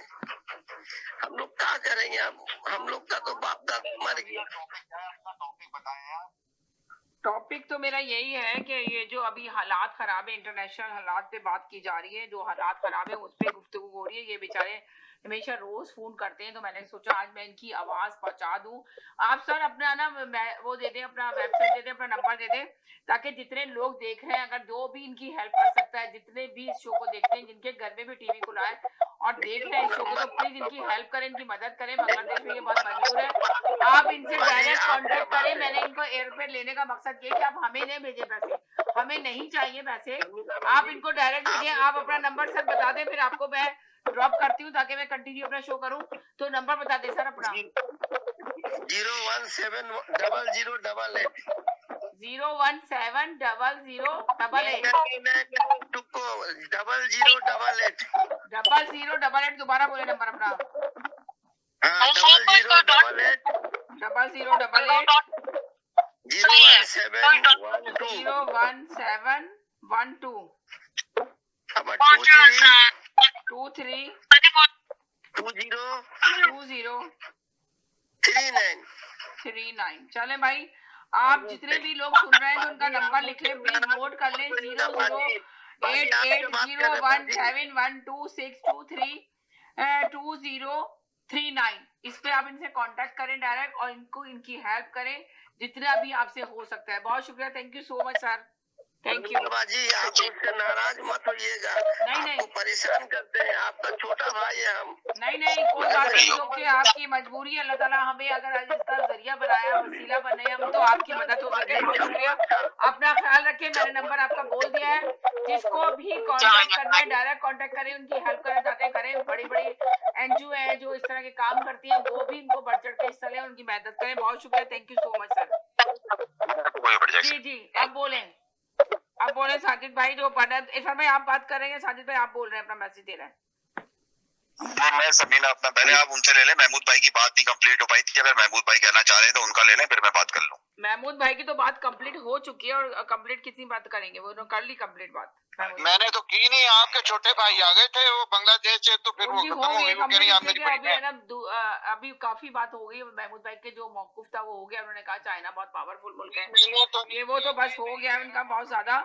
हम लोग क्या करेंगे अब? हम लोग का तो बाप दादा मर गया। टॉपिक तो मेरा यही है कि ये जो अभी हालात खराब है, इंटरनेशनल हालात पे बात की जा रही है, जो हालात खराब है उस पे गुफ्तगू हो रही है। ये बेचारे हमेशा रोज फोन करते हैं, तो मैंने सोचा आज मैं इनकी आवाज पहुंचा दूं। आप सर अपना ना वो दे दें, अपना वेबसाइट दे दें, अपना नंबर दे दें, ताकि जितने लोग देख रहे हैं, अगर जो भी इनकी हेल्प कर सकता है, जितने भी इस शो को देखते हैं, जिनके घर में भी टीवी खुला है और देख रहे हैं इस शो को, तो प्लीज इनकी हेल्प करें, इनकी मदद करें। बांग्लादेश में ये बहुत मजबूर है, आप इनसे डायरेक्ट कॉन्टेक्ट करें। मैंने इनको एयरपेड लेने का मकसद ये कि आप हमें नहीं भेजे पैसे, हमें नहीं चाहिए पैसे, आप इनको डायरेक्ट भेजिए। आप अपना नंबर सर बता दें, फिर आपको मैं ड्रॉप करती हूँ ताकि मैं कंटिन्यू अपना शो करूँ। तो नंबर बता दे सर अपना। 0170088 0170088 0088 दोबारा बोले नंबर अपना। 0088 01712 23 2039। चले भाई, आप जितने भी लोग सुन रहे हैं तो उनका नंबर लिख लें, प्लीज नोट कर लें। 008801712623 इस पे आप इनसे कांटेक्ट करें डायरेक्ट और इनको इनकी हेल्प करें जितना भी आपसे हो सकता है। बहुत शुक्रिया, thank you so much sir, thank you. बाजी आप उससे नाराज मत होइएगा, आपको परेशान करते हैं, आपका छोटा भाई है हम। नहीं कोई बात नहीं, क्योंकि आपकी मजबूरी है, अल्लाह ताला हमें अगर इसका जरिया बनाया, वसीला बने हम, तो आपकी मदद हो सके। बहुत शुक्रिया, अपना ख्याल रखें। मैंने नंबर आपका बोल दिया है, जिसको भी कांटेक्ट करना है डायरेक्ट कांटेक्ट करें, उनकी हेल्प करना चाहते हैं करें। बड़ी बड़ी एनजीओ है जो इस तरह के काम करती है, वो भी इनको बढ़ चढ़ के हिस्सा लें, उनकी मदद करें। बहुत शुक्रिया, thank you so much sir. जी अब बोले साजिद भाई, जो इस समय आप बात कर रहे हैं, साजिद भाई आप बोल रहे हैं, अपना मैसेज दे रहे हैं। मैं समीना अपना पहले आप उनसे ले लें, महमूद भाई की बात नहीं कंप्लीट हो पाई थी, अगर महमूद भाई कहना चाह रहे हैं तो उनका ले लें, फिर मैं बात कर लूं। महमूद भाई की तो बात कंप्लीट हो चुकी है, और कंप्लीट कितनी बात करेंगे, वो कर ली कंप्लीट बात। मैंने तो की नहीं, आपके छोटे भाई आ गए थे वो बांग्लादेश से, तो फिर वो खत्म हो गई। वो कह रही आप मेरी बड़ी बहन। अभी काफी बात हो गई, महमूद भाई के जो मौकूफ था वो हो गया, उन्होंने कहा चाइना बहुत पावरफुल मुल्क है, ये वो तो बस हो गया उनका बहुत ज्यादा।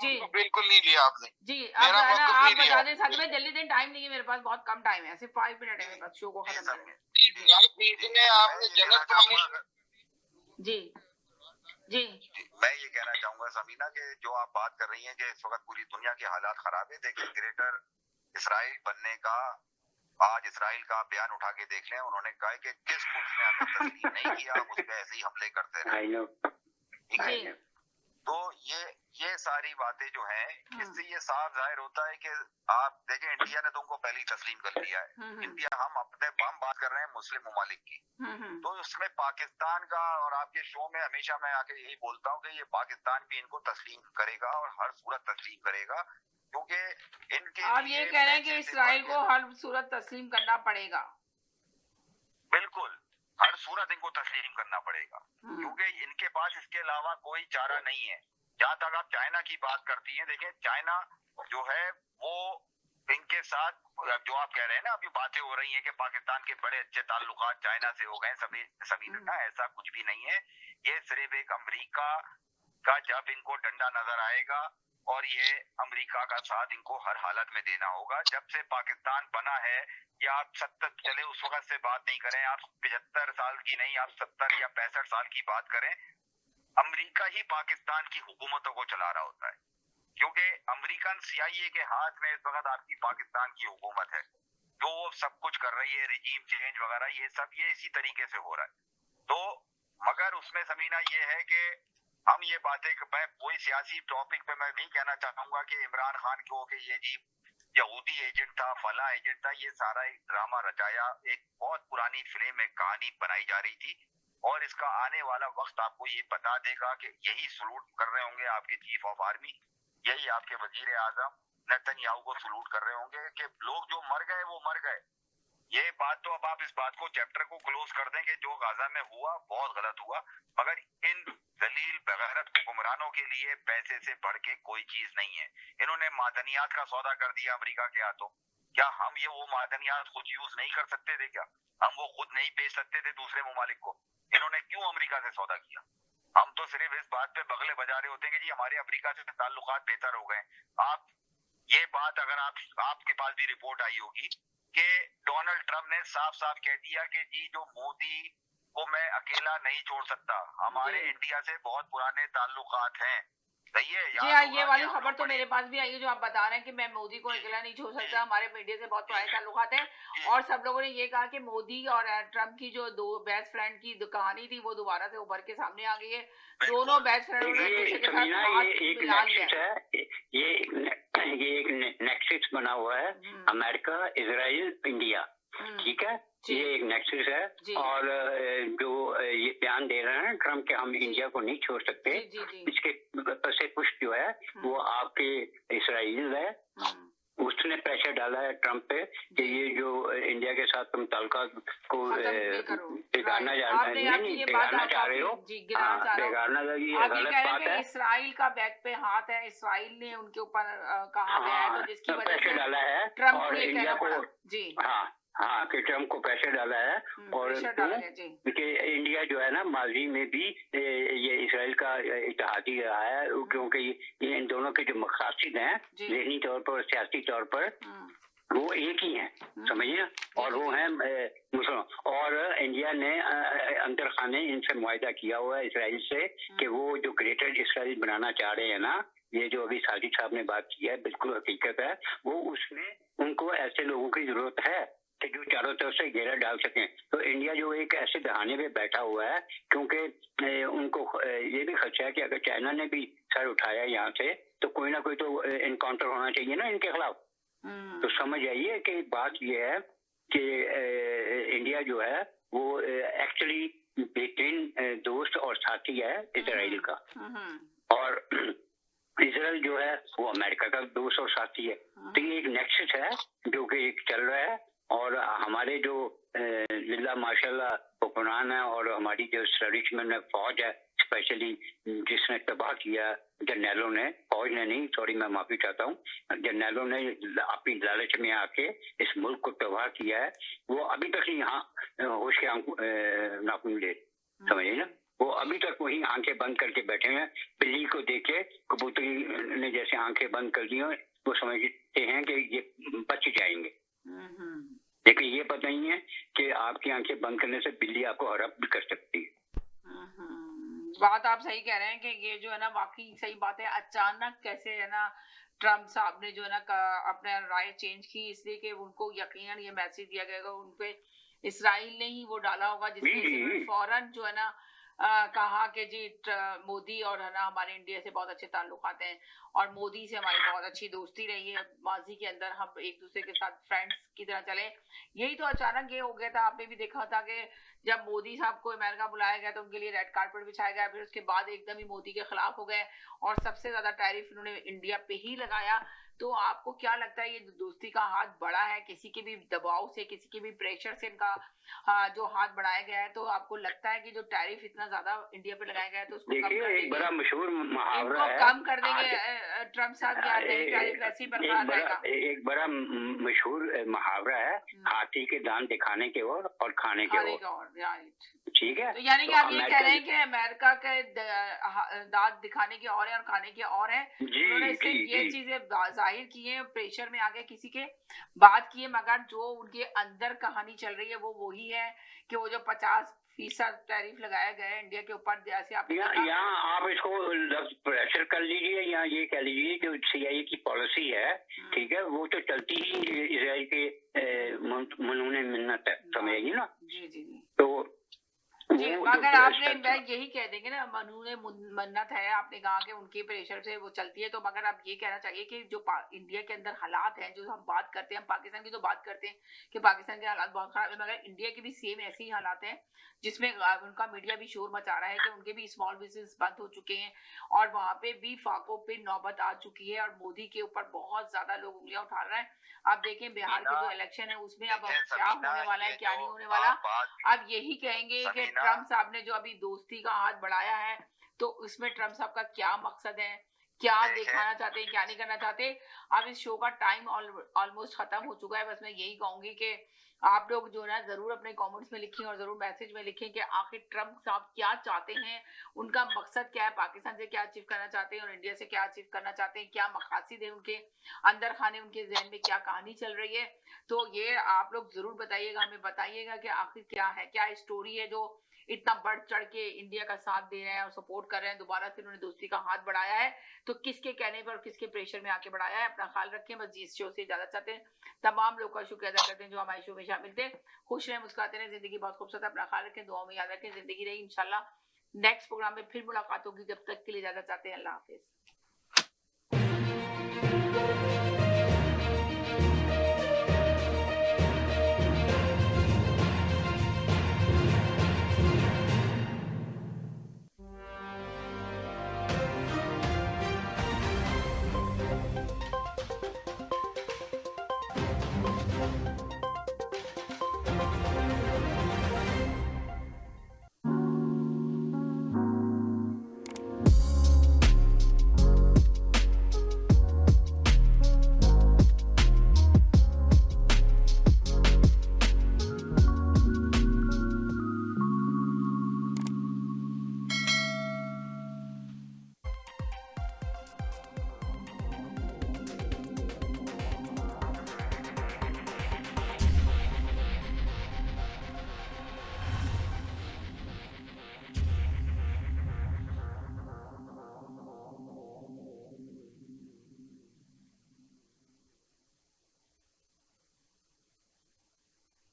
जी बिल्कुल नहीं लिया आपने जी, आप बता दें साथ में, जल्दी दिन टाइम नहीं है मेरे पास, बहुत कम टाइम है, सिर्फ 5 मिनट है मेरे पास शो को खत्म करने। आपने जन्नत कमाई। जी मैं ये कहना चाहूंगा समीना कि जो आप बात कर रही हैं कि इस वक्त पूरी दुनिया के हालात खराब है, देखिए ग्रेटर इसराइल बनने का आज इसराइल का बयान उठा के देख लें, उन्होंने कहा कि जिस मुल्क ने हमें तस्लीम नहीं किया हम उस पर ऐसे ही हमले करते रहे। ठीक है, तो ये सारी बातें जो हैं, इससे ये साफ जाहिर होता है कि आप देखें इंडिया ने तो उनको पहले ही तस्लीम कर लिया है। इंडिया, हम बात कर रहे हैं मुस्लिम ममालिक की, तो उसमें पाकिस्तान का, और आपके शो में हमेशा मैं आके यही बोलता हूँ कि ये पाकिस्तान भी इनको तस्लीम करेगा और हर सूरत तस्लीम करेगा, क्योंकि इनके आप ये कह रहे हैं कि इसराइल को हर सूरत तस्लीम करना पड़ेगा। बिल्कुल, हर सूरत इनको तस्लीम करना पड़ेगा, क्योंकि इनके पास इसके अलावा कोई चारा नहीं है। जहाँ तक आप चाइना की बात करती हैं, देखें चाइना जो है वो इनके साथ, जो आप कह रहे हैं ना, अभी बातें हो रही हैं कि पाकिस्तान के बड़े अच्छे ताल्लुकात चाइना से हो गए, सभी ना, ऐसा कुछ भी नहीं है। ये सिर्फ एक अमेरिका का जब इनको डंडा नजर आएगा, और ये अमेरिका का साथ इनको हर हालत में देना होगा। जब से पाकिस्तान बना है, या आप 70 चले उस वक्त से बात नहीं करें, आप 75 साल की नहीं, आप 70 या 65 साल की बात करें, अमेरिका ही पाकिस्तान की हुकूमतों को चला रहा होता है, क्योंकि अमेरिकन CIA के हाथ में इस वक्त आपकी पाकिस्तान की हुकूमत है, जो वो सब कुछ कर रही है, रिजीम चेंज वगैरह, ये सब ये इसी तरीके से हो रहा है। तो मगर उसमें समीना ये है कि हम ये बातें, मैं कोई सियासी टॉपिक पे मैं नहीं कहना चाहूंगा कि इमरान खान को कि ये जी यहूदी एजेंट था, फला एजेंट था, ये सारा एक ड्रामा रचाया, एक बहुत पुरानी फिल्म, एक कहानी बनाई जा रही थी, और इसका आने वाला वक्त आपको ये बता देगा कि यही सलूट कर रहे होंगे आपके चीफ ऑफ आर्मी, यही आपके वजीर आजम नेतन्याहू को सलूट कर रहे होंगे कि लोग जो मर गए वो मर गए। ये बात तो, अब आप इस बात को, चैप्टर को क्लोज कर देंगे, जो गाजा में हुआ बहुत गलत हुआ, मगर इन दलील बगैरत हुक्मरानों के लिए पैसे से बढ़ के कोई चीज नहीं है। इन्होंने मादनियात का सौदा कर दिया अमेरिका के हाथों। क्या हम ये वो मादनियात खुद यूज नहीं कर सकते थे? क्या हम वो खुद नहीं बेच सकते थे दूसरे ममालिक को? इन्होंने क्यों अमेरिका से सौदा किया? हम तो सिर्फ इस बात पे बगले बजा रहे होते हैं कि जी हमारे अमेरिका से ताल्लुकात बेहतर हो गए। आप ये बात, अगर आपके पास भी रिपोर्ट आई होगी कि डोनाल्ड ट्रंप ने साफ साफ कह दिया कि जी जो मोदी को मैं अकेला नहीं छोड़ सकता, हमारे इंडिया से बहुत पुराने ताल्लुकात हैं, सही है, जी याद हाँ, होगा ये कि वाली हम खबर लोग तो बड़े मेरे पास भी आई है, जो आप बता रहे हैं कि मैं मोदी को अकेला नहीं छोड़ सकता, हमारे मीडिया से बहुत पुराने ताल्लुकात हैं। और सब लोगों ने ये कहा कि मोदी और ट्रम्प की जो दो बेस्ट फ्रेंड की कहानी थी वो दोबारा से उभर के सामने आ गई है। दोनों बेस्ट फ्रेंड ने एक दूसरे के साथ समीना, हाथ ये एक मिला लिया नेक्सस है। है, ये एक नेक्सस बना हुआ है, अमेरिका, इजराइल, इंडिया, ठीक है, ये एक नेक्सस है। और जो ये बयान दे रहे हैं ट्रम्प के हम इंडिया को नहीं छोड़ सकते, इसके से पुष्ट जो है वो आपके इसराइल है, उसने प्रेशर डाला है ट्रम्प पे कि ये जो इंडिया के साथ तुम ताल्लुका को बिगाड़ना चाह रहे हो, बिगाड़ना गलत बात है। इसराइल का बैक पे हाथ है, इसराइल ने उनके ऊपर कहा गया है, तो जिसकी वजह प्रेशर से डाला है ट्रम्प और को ये इंडिया कहना को, पड़ा। जी हाँ कि ट्रम्प को प्रेशर डाला है। और कि इंडिया जो है ना माजी में भी ये इसराइल का इत्तेहादी रहा है, क्योंकि ये इन दोनों के जो मकासद हैं ज़हनी तौर पर और सियासी तौर पर वो एक ही हैं, समझिए ना, और वो हैं मुसलमान। और इंडिया ने अंदर खाने इनसे मुआहदा किया हुआ है इसराइल से कि वो जो ग्रेटर इसराइल बनाना चाह रहे हैं ना, ये जो अभी साजिद साहब ने बात की है बिल्कुल हकीकत है, वो उसमें उनको ऐसे लोगों की जरूरत है कि जो चारों तरफ से घेरा डाल सकें। तो इंडिया जो एक ऐसे बहाने पे बैठा हुआ है, क्योंकि उनको ये भी खर्चा है कि अगर चाइना ने भी सर उठाया यहाँ से तो कोई ना कोई तो इनकाउंटर होना चाहिए ना इनके खिलाफ। तो समझ आइए कि बात ये है कि इंडिया जो है वो एक्चुअली बेहतरीन दोस्त और साथी है इसराइल का, और इसराइल जो है वो अमेरिका का दोस्त और साथी है। तो ये एक नेक्सस है जो कि चल रहा है, और हमारे जो जिला माशाल्लाह हुक्मरान है और हमारी जो स्टैब्लिशमेंट में फौज है, स्पेशली जिसने तबाह किया जर्नैलों ने, फौज ने नहीं, सॉरी मैं माफी चाहता हूँ, जर्नैलों ने अपनी लालच में आके इस मुल्क को तबाह किया है, वो अभी तक यहाँ होश के नाखून ले, समझिए ना, वो अभी तक वही आंखें बंद करके बैठे हैं, बिल्ली को देखे कबूतरी ने जैसे आंखें बंद कर दी, वो समझते हैं कि ये बच जाएंगे, लेकिन ये पता नहीं है कि आपकी आंखें बंद करने से बिल्ली आपको हड़प भी कर सकती है। बात आप सही कह रहे हैं कि ये जो है ना वाकई सही बात है। अचानक कैसे है ना ट्रम्प साहब ने जो है ना अपना राय चेंज की, इसलिए कि उनको यकीनन ये मैसेज दिया गया उनपे इसराइल ने ही वो डाला होगा, जिसमें फौरन जो है ना कहा कि जी मोदी और है ना हमारे इंडिया से बहुत अच्छे ताल्लुकात हैं और मोदी से हमारी बहुत अच्छी दोस्ती रही है, माजी के अंदर हम एक दूसरे के साथ फ्रेंड्स की तरह चले। यही तो अचानक ये हो गया था, आपने भी देखा था कि जब मोदी साहब को अमेरिका बुलाया गया तो उनके लिए रेड कार्पेट बिछाया गया, फिर उसके बाद एकदम ही मोदी के खिलाफ हो गए और सबसे ज्यादा टैरिफ उन्होंने इंडिया पे ही लगाया। तो आपको क्या लगता है ये दोस्ती का हाथ बड़ा है, किसी के भी दबाव से, किसी के भी प्रेशर से इनका जो हाथ बढ़ाया गया है? तो आपको लगता है कि जो टैरिफ इतना ज्यादा इंडिया पे लगाया गया है तो उसको कम कर देंगे, बड़ा मशहूर मुहावरा है, कम कर देंगे ट्रम्प साहब, या नहीं टैरिफ वैसे ही बरकरार रहेगा? एक बड़ा मशहूर मुहावरा है, हाथी के दांत दिखाने के और खाने के और, राइट, ठीक है। तो यानी कि आप ये कह रहे हैं कि अमेरिका के दांत दिखाने के और है और खाने के और है। उन्होंने इससे ये चीजें जाहिर की है, प्रेशर में आगे किसी के बात की है, मगर जो उनके अंदर कहानी चल रही है वो वही है कि वो जो 50% टैरिफ लगाया गया है इंडिया के ऊपर, जैसे आप यहाँ आप इसको प्रेशर कर लीजिए या ये कह लीजिए जो CIA की पॉलिसी है, ठीक है, वो तो चलती ही इजराइल के मनूने मिन्नत है, समझेगी ना। जी जी तो जी, अगर आपने यही कह देंगे ना मनूने मन्नत है, आपने कहा कि उनके प्रेशर से वो चलती है, तो मगर आप ये कहना चाहिए कि जो इंडिया के अंदर हालात हैं, जो हम बात करते हैं, हम पाकिस्तान की तो बात करते हैं कि पाकिस्तान के हालात बहुत खराब है, मगर इंडिया के भी सेम ऐसे ही हालात हैं जिसमें उनका मीडिया भी शोर मचा रहा है कि उनके भी स्मॉल बिजनेस बंद हो चुके हैं और वहां पे भी फाकों पे नौबत आ चुकी है और मोदी के ऊपर बहुत ज्यादा लोग उंगलियां उठा रहे हैं। आप देखें बिहार के जो इलेक्शन है उसमें अब क्या होने वाला है, क्या नहीं होने वाला। अब यही कहेंगे कि ट्रम्प साहब ने जो अभी दोस्ती का हाथ बढ़ाया है तो इसमें ट्रम्प साहब का क्या मकसद है, क्या दिखाना चाहते हैं, क्या नहीं करना चाहते। अब इस शो का टाइम ऑलमोस्ट खत्म हो चुका है। बस मैं यही कहूंगी कि आप लोग जो है जरूर अपने कमेंट्स में लिखें और जरूर मैसेज में लिखें कि आखिर ट्रम्प साहब क्या चाहते हैं, उनका मकसद क्या है, पाकिस्तान से क्या अचीव करना चाहते हैं और इंडिया से क्या अचीव करना चाहते हैं, क्या मकासद है उनके अंदर खाने, उनके जहन में क्या कहानी चल रही है। तो ये आप लोग जरूर बताइएगा, हमें बताइएगा कि आखिर क्या है, क्या स्टोरी है जो इतना बढ़ चढ़ के इंडिया का साथ दे रहे हैं और सपोर्ट कर रहे हैं, दोबारा से उन्होंने दोस्ती का हाथ बढ़ाया है, तो किसके कहने पर, किसके प्रेशर में आके बढ़ाया है। अपना ख्याल रखें, बस इस शो से इजाजत चाहते हैं। तमाम लोग का शुक्रिया अदा करते हैं जो हमारे शो में शामिल थे। खुश रहें, मुस्कुराते रहें, जिंदगी बहुत खूबसूरत है। अपना ख्याल रखें, दुआ में याद रखें, जिंदगी रही इंशाल्लाह। नेक्स्ट प्रोग्राम में फिर मुलाकात होगी, जब तक के लिए इजाजत चाहते हैं। अल्लाह हाफिज।